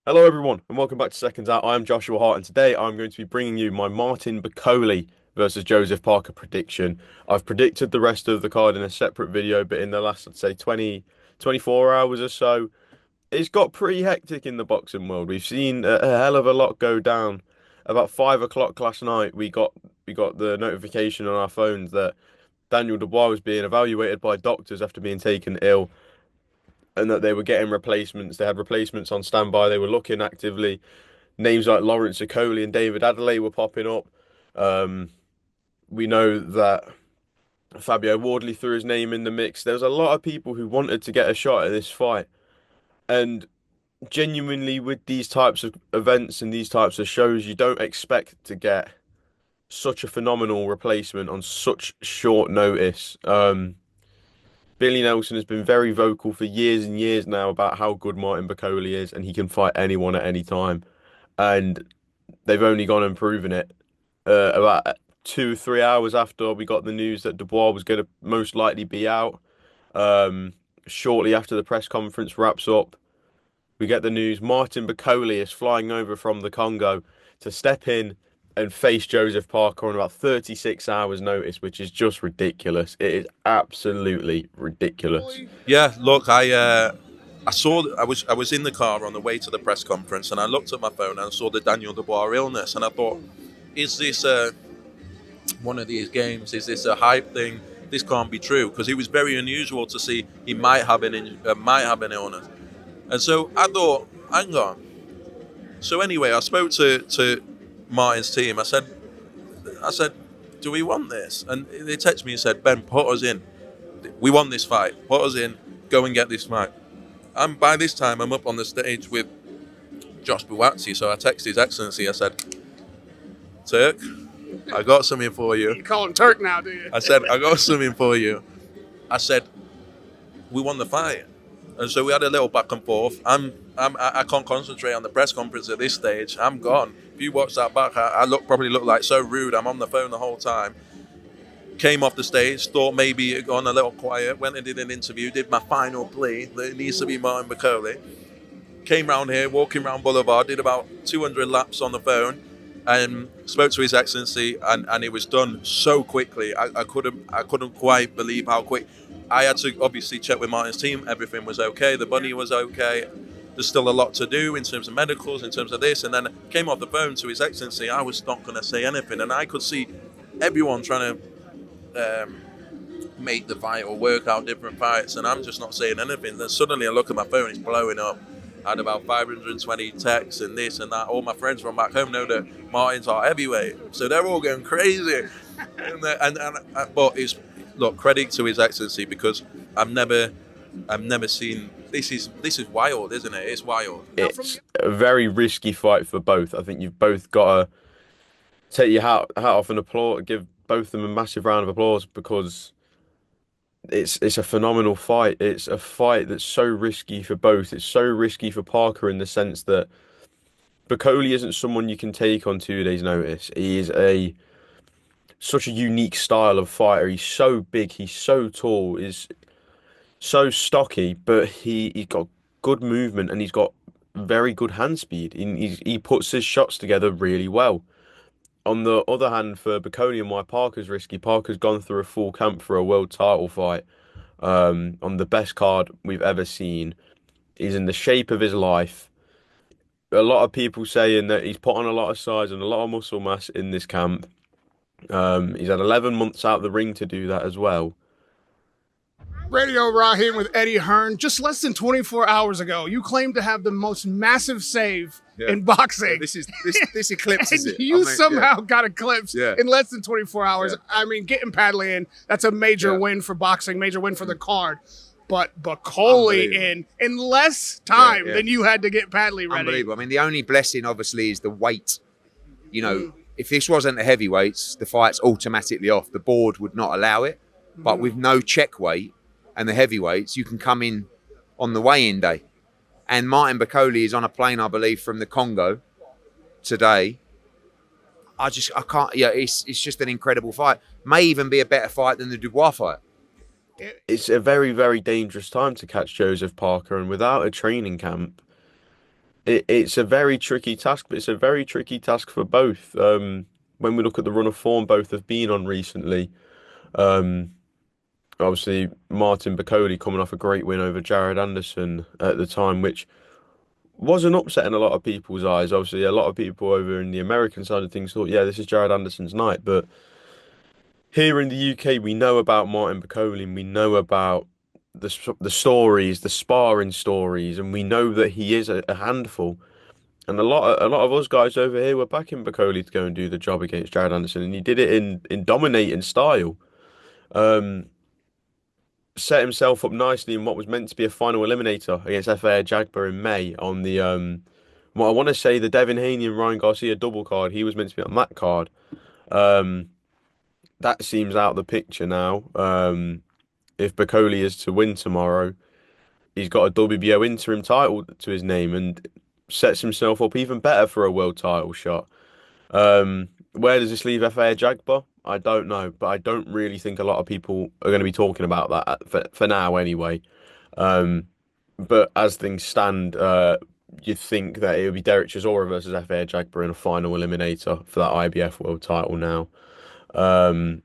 Hello, everyone, and welcome back to Seconds Out. I'm Joshua Hart, and today I'm going to be bringing you my Martin Bakole versus Joseph Parker prediction. I've predicted the rest of the card in a separate video, but in the last, I'd say, 24 hours or so, it's got pretty hectic in the boxing world. We've seen a hell of a lot go down. About 5 o'clock last night, we got the notification on our phones that Daniel Dubois was being evaluated by doctors after being taken ill, and that they were getting replacements. They had replacements on standby. They were looking actively. Names like Lawrence Okoli and David Adelaide were popping up. Um, we know that Fabio Wardley threw his name in the mix. There was a lot of people who wanted to get a shot at this fight. And genuinely, with these types of events and these types of shows, you don't expect to get such a phenomenal replacement on such short notice. Billy Nelson has been very vocal for years and years now about how good Martin Bakole is, and he can fight anyone at any time. And they've only gone and proven it. About 2, 3 hours after we got the news that Dubois was going to most likely be out, shortly after the press conference wraps up, we get the news Martin Bakole is flying over from the Congo to step in and face Joseph Parker on about 36 hours notice, which is just ridiculous. It is absolutely ridiculous. Yeah, look, I saw I was in the car on the way to the press conference, and I looked at my phone and I saw the Daniel Dubois illness, and I thought, is this one of these games? Is this a hype thing? This can't be true, because it was very unusual to see he might have an illness, and so I thought, hang on. So anyway, I spoke to Martin's team. I said, do we want this? And they texted me and said, Ben, put us in. We want this fight. Put us in. Go and get this fight. And by this time, I'm up on the stage with Josh Buatsi. So I texted His Excellency. I said, Turk, I got something for you. You call him Turk now, do you? I said, I got something for you. I said, we won the fight. And so we had a little back and forth. I can't concentrate on the press conference at this stage. I'm gone. If you watch that back, I probably look like so rude. I'm on the phone the whole time. Came off the stage, thought maybe it gone a little quiet, went and did an interview, did my final plea that it needs to be Martin Bakole. Came round here, walking around Boulevard, did about 200 laps on the phone, and spoke to His Excellency, and it was done so quickly. I couldn't quite believe how quick. I had to obviously check with Martin's team. Everything was okay. The bunny was okay. There's still a lot to do in terms of medicals, in terms of this, and then came off the phone to His Excellency. I was not going to say anything, and I could see everyone trying to make the fight or work out different fights, and I'm just not saying anything. Then suddenly I look at my phone, it's blowing up. I had about 520 texts and this and that. All my friends from back home know that Martin's our heavyweight, so they're all going crazy. But it's, look, credit to His Excellency, because I've never seen this. Is wild, isn't it? It's wild. It's a very risky fight for both. I think you've both got to take your hat off and applaud, give both of them a massive round of applause, because it's a phenomenal fight. It's a fight that's so risky for both. It's so risky for Parker in the sense that Bakole isn't someone you can take on 2 days' notice. He is such a unique style of fighter. He's so big, he's so tall, he's so stocky, but he's got good movement and he's got very good hand speed. He puts his shots together really well. On the other hand, for Bakole and why Parker's risky, Parker's gone through a full camp for a world title fight, on the best card we've ever seen. He's in the shape of his life. A lot of people saying that he's put on a lot of size and a lot of muscle mass in this camp. He's had 11 months out of the ring to do that as well. Radio Raheem with Eddie Hearn. Just less than 24 hours ago, you claimed to have the most massive save in boxing. This eclipses And it. you somehow got eclipsed Yeah. in less than 24 hours. Yeah. I mean, getting Padley in, that's a major win for boxing, major win for the card. But Bakole in less time than you had to get Padley ready. Unbelievable. I mean, the only blessing, obviously, is the weight. You know, if this wasn't the heavyweights, the fight's automatically off. The board would not allow it. But with no check weight and the heavyweights, you can come in on the weigh-in day. And Martin Bakole is on a plane, I believe, from the Congo today. I can't. Yeah, it's just an incredible fight. May even be a better fight than the Dubois fight. It's a very, very dangerous time to catch Joseph Parker, and without a training camp, it's a very tricky task, but it's a very tricky task for both. When we look at the run of form both have been on recently, um, obviously Martin Bakole coming off a great win over Jared Anderson at the time, which was an upset in a lot of people's eyes. Obviously, a lot of people over in the American side of things thought, yeah, this is Jared Anderson's night. But here in the UK, we know about Martin Bakole, and we know about the stories, the sparring stories, and we know that he is a handful. And a lot of us guys over here were backing Bakole to go and do the job against Jared Anderson, and he did it in dominating style. Um, Set himself up nicely in what was meant to be a final eliminator against FA Jagba in May on the what I want to say the Devin Haney and Ryan Garcia double card. He was meant to be on that card. Um, that seems out of the picture now. If Bakole is to win tomorrow, he's got a WBO interim title to his name and sets himself up even better for a world title shot. Where does this leave FA Jagba? I don't know, but I don't really think a lot of people are going to be talking about that for now anyway. Um, but as things stand, you'd think that it would be Derek Chisora versus FA Jagba in a final eliminator for that IBF world title now. Um,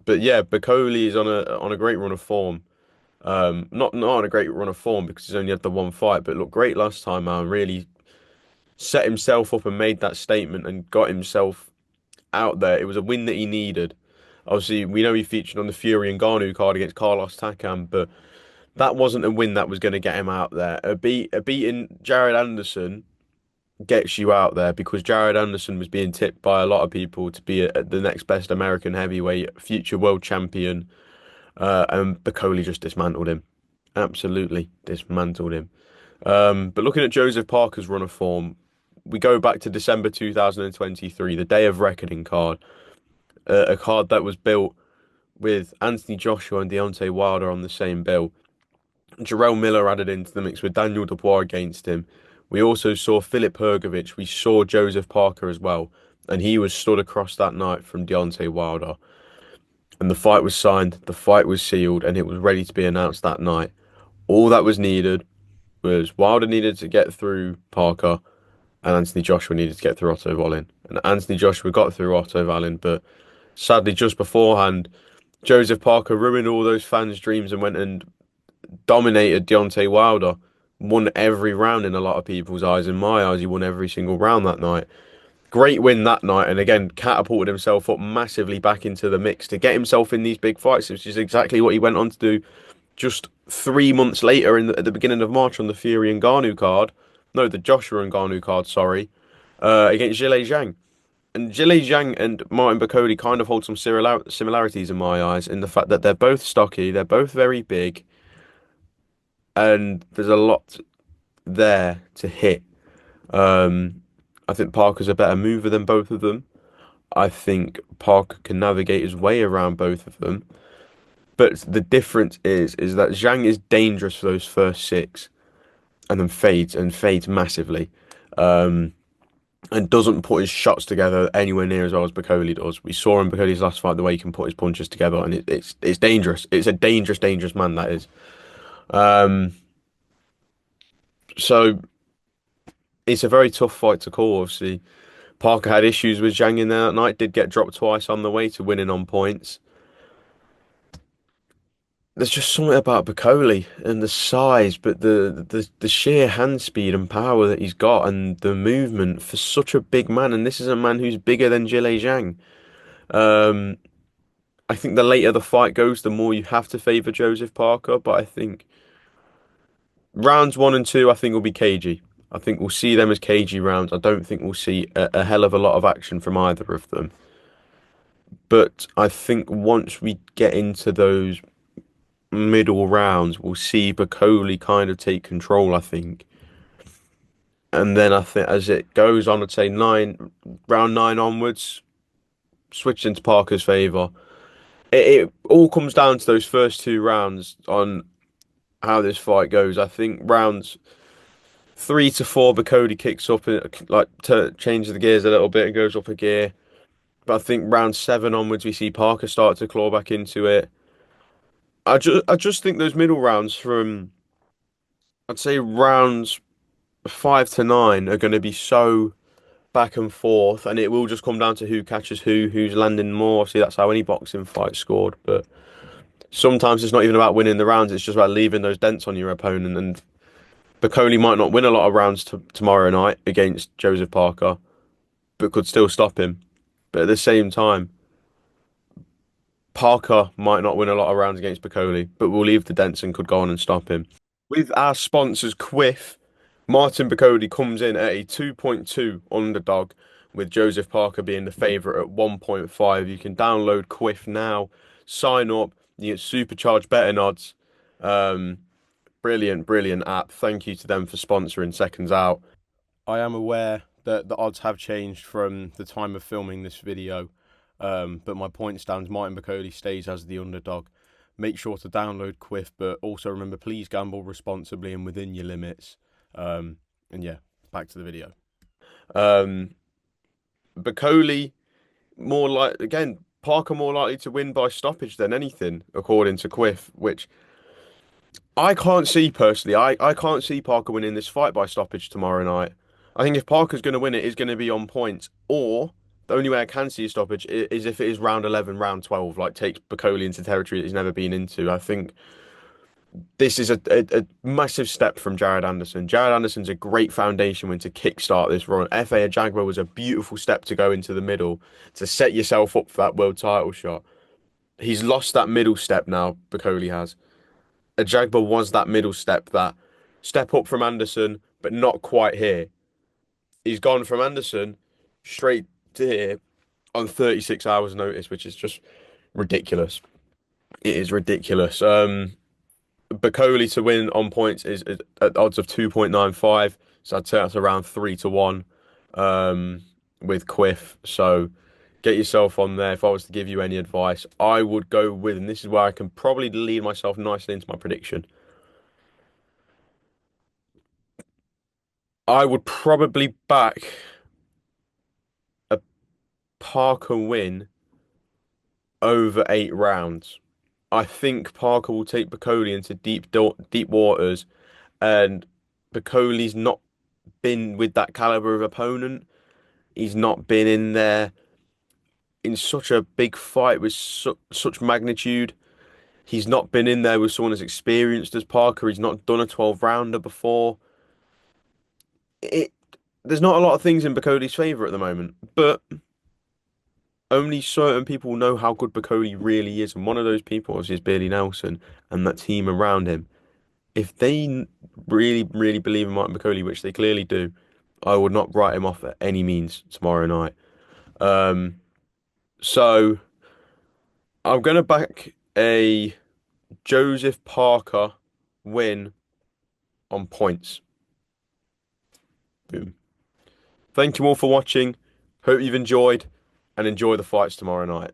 but yeah, Bakole is on a great run of form. Not on a great run of form because he's only had the one fight, but looked great last time out and really set himself up and made that statement and got himself out there. It was a win that he needed. Obviously, we know he featured on the Fury and Ngannou card against Carlos Takam, but that wasn't a win that was going to get him out there. A beating Jared Anderson gets you out there because Jared Anderson was being tipped by a lot of people to be the next best American heavyweight, future world champion, and Bakole just dismantled him. Absolutely dismantled him. But looking at Joseph Parker's run of form, we go back to December 2023, the Day of Reckoning card, a card that was built with Anthony Joshua and Deontay Wilder on the same bill. Jarrell Miller added into the mix with Daniel Dubois against him. We also saw Filip Hrgović. We saw Joseph Parker as well, and he was stood across that night from Deontay Wilder. And the fight was signed, the fight was sealed, and it was ready to be announced that night. All that was needed was Wilder needed to get through Parker, and Anthony Joshua needed to get through Otto Wallin. And Anthony Joshua got through Otto Wallin, but sadly, just beforehand, Joseph Parker ruined all those fans' dreams and went and dominated Deontay Wilder. Won every round in a lot of people's eyes. In my eyes, he won every single round that night. Great win that night, and again, catapulted himself up massively back into the mix to get himself in these big fights, which is exactly what he went on to do just 3 months later at the beginning of March on the Fury and Ngannou card. No, the Joshua and Ngannou card, sorry, against Zhilei Zhang. And Zhilei Zhang and Martin Bakole kind of hold some similarities in my eyes in the fact that they're both stocky, they're both very big, and there's a lot there to hit. I think Parker's a better mover than both of them. I think Parker can navigate his way around both of them. But the difference is that Zhang is dangerous for those first six and then fades massively. And doesn't put his shots together anywhere near as well as Bakole does. We saw in Bakole's last fight the way he can put his punches together, and it's dangerous. It's a dangerous man, that is. So it's a very tough fight to call, obviously. Parker had issues with Zhang in there that night, did get dropped twice on the way to winning on points. There's just something about Bakole and the size, but the sheer hand speed and power that he's got and the movement for such a big man, and this is a man who's bigger than Zhilei Zhang. I think the later the fight goes, the more you have to favour Joseph Parker, but I think rounds 1 and 2, I think will be cagey. I think we'll see them as cagey rounds. I don't think we'll see a hell of a lot of action from either of them. But I think once we get into those middle rounds, we'll see Bakole kind of take control, I think. And then I think as it goes on, I'd say round 9 onwards, switch into Parker's favour. It all comes down to those first 2 rounds on how this fight goes. I think rounds 3 to 4, Bakole kicks up and changes the gears a little bit and goes up a gear. But I think round 7 onwards, we see Parker start to claw back into it. I just think those middle rounds from, I'd say rounds 5 to 9 are going to be so back and forth, and it will just come down to who catches who's landing more. See, that's how any boxing fight scored. But sometimes it's not even about winning the rounds; it's just about leaving those dents on your opponent. And Bakole might not win a lot of rounds tomorrow night against Joseph Parker, but could still stop him. But at the same time, Parker might not win a lot of rounds against Bakole, but will leave the dents and could go on and stop him. With our sponsors, Quiff, Martin Bakole comes in at a 2.2 underdog, with Joseph Parker being the favourite at 1.5. You can download Quiff now, sign up, you get supercharged betting odds. Brilliant, brilliant app. Thank you to them for sponsoring Seconds Out. I am aware that the odds have changed from the time of filming this video, but my point stands. Martin Bakole stays as the underdog. Make sure to download Quiff, but also remember, please gamble responsibly and within your limits. And yeah, back to the video. Bakole, Parker more likely to win by stoppage than anything, according to Quiff, which I can't see personally. I can't see Parker winning this fight by stoppage tomorrow night. I think if Parker's going to win it, it's going to be on points. Or the only way I can see a stoppage is if it is round 11, round 12, like takes Bakole into territory that he's never been into. I think this is a massive step from Jared Anderson. Jared Anderson's a great foundation win to kickstart this run. F.A. Ajagba was a beautiful step to go into the middle to set yourself up for that world title shot. He's lost that middle step now, Bakole has. Ajagba was that middle step, that step up from Anderson, but not quite here. He's gone from Anderson straight to here on 36 hours notice, which is just ridiculous. It is ridiculous. Bakole to win on points is at odds of 2.95, so I'd say that's around 3 to 1 with Quiff. So get yourself on there. If I was to give you any advice, I would go with, and this is where I can probably lead myself nicely into my prediction. I would probably back a Parker win over 8 rounds. I think Parker will take Bakole into deep waters, and Bakole's not been with that caliber of opponent. He's not been in there in such a big fight with such magnitude. He's not been in there with someone as experienced as Parker. He's not done a 12-rounder before. There's not a lot of things in Bakole's favour at the moment, but only certain people know how good Bakole really is, and one of those people is Billy Nelson and that team around him. If they really, really believe in Martin Bakole, which they clearly do, I would not write him off at any means tomorrow night. So I'm going to back a Joseph Parker win on points. Boom. Thank you all for watching. Hope you've enjoyed, and enjoy the fights tomorrow night.